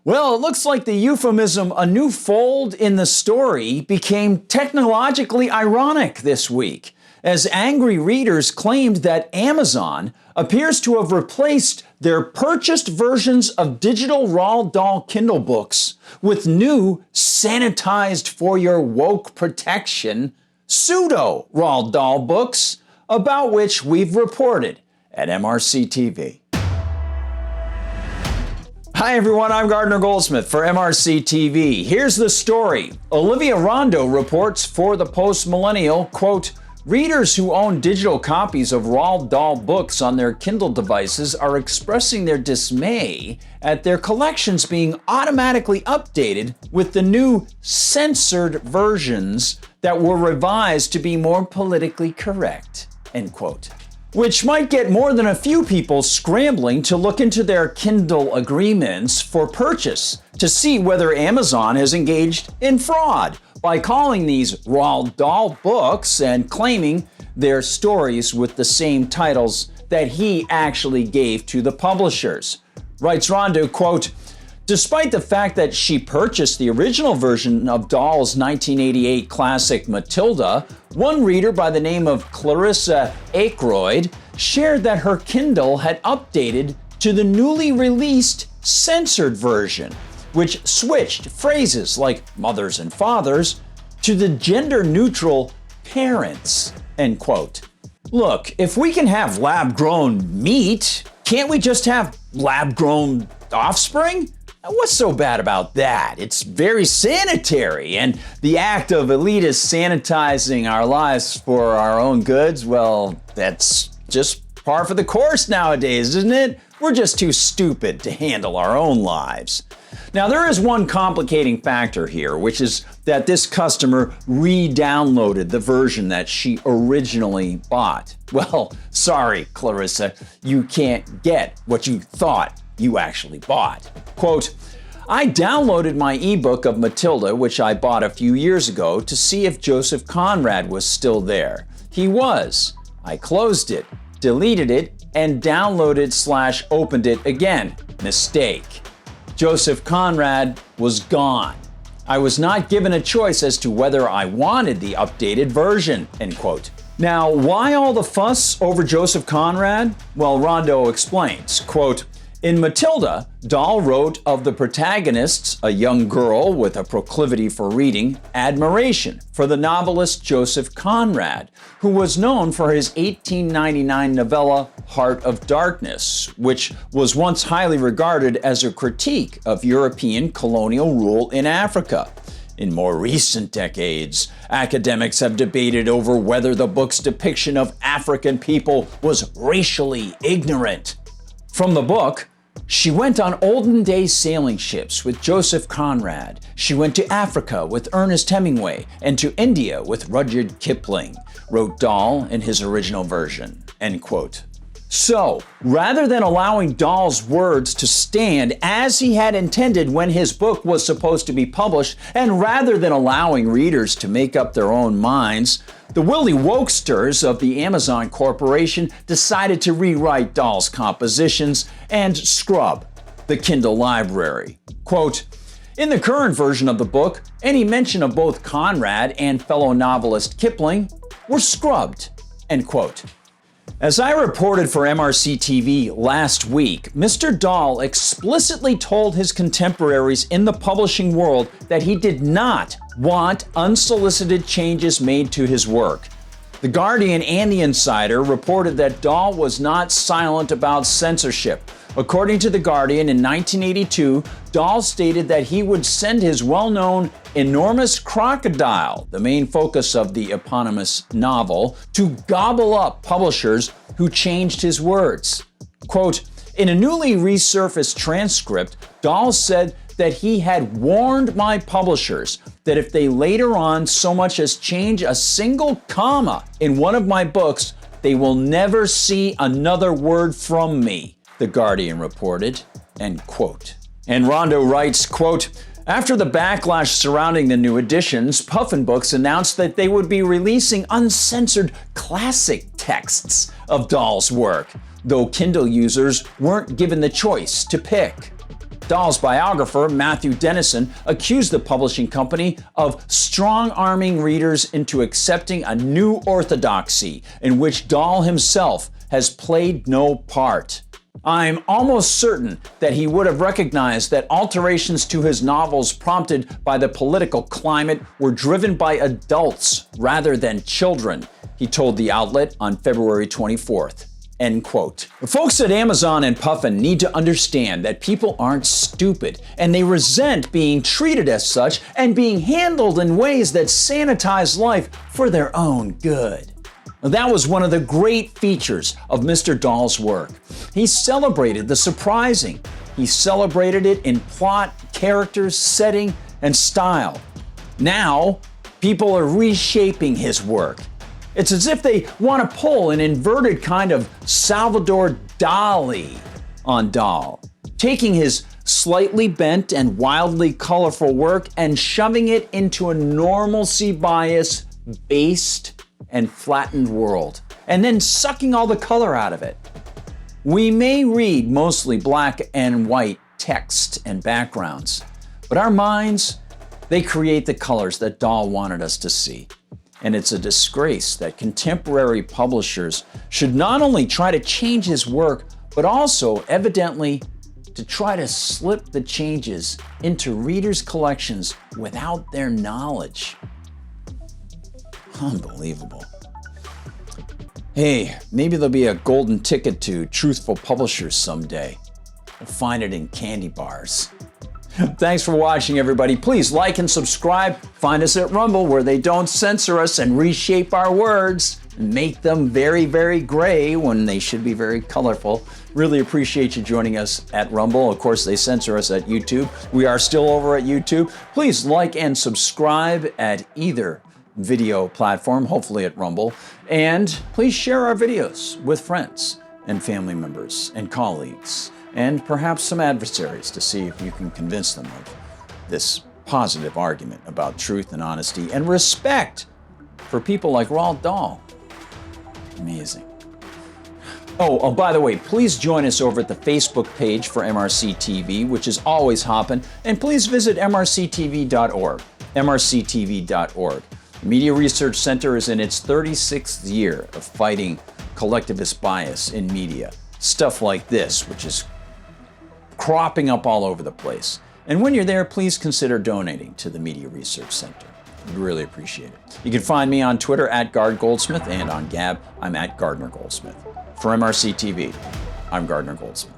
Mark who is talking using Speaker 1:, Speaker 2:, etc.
Speaker 1: Well, it looks like the euphemism "a new fold in the story" became technologically ironic this week, as angry readers claimed that Amazon appears to have replaced their purchased versions of digital Roald Dahl Kindle books with new, sanitized for your woke protection, pseudo Roald Dahl books, about which we've reported at MRC-TV. Hi everyone, I'm Gardner Goldsmith for MRC-TV. Here's the story. Olivia Rondo reports for the Post-Millennial, quote, "Readers who own digital copies of Roald Dahl books on their Kindle devices are expressing their dismay at their collections being automatically updated with the new censored versions that were revised to be more politically correct," end quote. Which might get more than a few people scrambling to look into their Kindle agreements for purchase to see whether Amazon has engaged in fraud by calling these Roald Dahl books and claiming they're stories with the same titles that he actually gave to the publishers. Writes Rondo, quote, "Despite the fact that she purchased the original version of Dahl's 1988 classic Matilda, one reader by the name of Clarissa Aykroyd shared that her Kindle had updated to the newly released censored version, which switched phrases like mothers and fathers to the gender-neutral parents," end quote. Look, if we can have lab-grown meat, can't we just have lab-grown offspring? What's so bad about that? It's very sanitary, and the act of elitists sanitizing our lives for our own goods, well, that's just par for the course nowadays, isn't it? We're just too stupid to handle our own lives. Now, there is one complicating factor here, which is that this customer re-downloaded the version that she originally bought. Well, sorry, Clarissa, you can't get what you thought you actually bought. Quote, "I downloaded my ebook of Matilda, which I bought a few years ago, to see if Joseph Conrad was still there. He was. I closed it, deleted it, and downloaded/opened it again. Mistake. Joseph Conrad was gone. I was not given a choice as to whether I wanted the updated version," end quote. Now, why all the fuss over Joseph Conrad? Well, Rondo explains, quote, "In Matilda, Dahl wrote of the protagonists, a young girl with a proclivity for reading, admiration for the novelist Joseph Conrad, who was known for his 1899 novella Heart of Darkness, which was once highly regarded as a critique of European colonial rule in Africa. In more recent decades, academics have debated over whether the book's depiction of African people was racially ignorant. From the book, she went on olden-day sailing ships with Joseph Conrad. She went to Africa with Ernest Hemingway and to India with Rudyard Kipling," wrote Dahl in his original version, end quote. So, rather than allowing Dahl's words to stand as he had intended when his book was supposed to be published, and rather than allowing readers to make up their own minds, the Willy Wokesters of the Amazon Corporation decided to rewrite Dahl's compositions and scrub the Kindle library. Quote, "In the current version of the book, any mention of both Conrad and fellow novelist Kipling were scrubbed," end quote. As I reported for MRC-TV last week, Mr. Dahl explicitly told his contemporaries in the publishing world that he did not want unsolicited changes made to his work. The Guardian and The Insider reported that Dahl was not silent about censorship. According to The Guardian, in 1982, Dahl stated that he would send his well-known enormous crocodile, the main focus of the eponymous novel, to gobble up publishers who changed his words. Quote, "In a newly resurfaced transcript, Dahl said that he had warned my publishers that if they later on so much as change a single comma in one of my books, they will never see another word from me," The Guardian reported, end quote. And Rondo writes, quote, "After the backlash surrounding the new editions, Puffin Books announced that they would be releasing uncensored classic texts of Dahl's work, though Kindle users weren't given the choice to pick. Dahl's biographer, Matthew Dennison, accused the publishing company of strong-arming readers into accepting a new orthodoxy in which Dahl himself has played no part. I'm almost certain that he would have recognized that alterations to his novels prompted by the political climate were driven by adults rather than children, he told the outlet on February 24th. End quote. Folks at Amazon and Puffin need to understand that people aren't stupid, and they resent being treated as such and being handled in ways that sanitize life for their own good. That was one of the great features of Mr. Dahl's work. He celebrated the surprising. He celebrated it in plot, characters, setting, and style. Now, people are reshaping his work. It's as if they want to pull an inverted kind of Salvador Dali on Dahl, taking his slightly bent and wildly colorful work and shoving it into a normalcy bias based and flattened world, and then sucking all the color out of it. We may read mostly black and white text and backgrounds, but our minds, they create the colors that Dahl wanted us to see. And it's a disgrace that contemporary publishers should not only try to change his work, but also, evidently, to try to slip the changes into readers' collections without their knowledge. Unbelievable. Hey, maybe there'll be a golden ticket to truthful publishers someday. We'll find it in candy bars. Thanks for watching, everybody. Please like and subscribe. Find us at Rumble, where they don't censor us and reshape our words and make them very, very gray when they should be very colorful. Really appreciate you joining us at Rumble. Of course, they censor us at YouTube. We are still over at YouTube. Please like and subscribe at either video platform, hopefully at Rumble. And please share our videos with friends and family members and colleagues, and perhaps some adversaries, to see if you can convince them of this positive argument about truth and honesty and respect for people like Roald Dahl. Amazing. Oh, by the way, please join us over at the Facebook page for MRC TV, which is always hopping, and please visit MRCTV.org, MRCTV.org. The Media Research Center is in its 36th year of fighting collectivist bias in media. Stuff like this, which is cropping up all over the place. And when you're there, please consider donating to the Media Research Center. We'd really appreciate it. You can find me on Twitter at GardGoldsmith, and on Gab, I'm at Gardner Goldsmith. For MRC TV, I'm Gardner Goldsmith.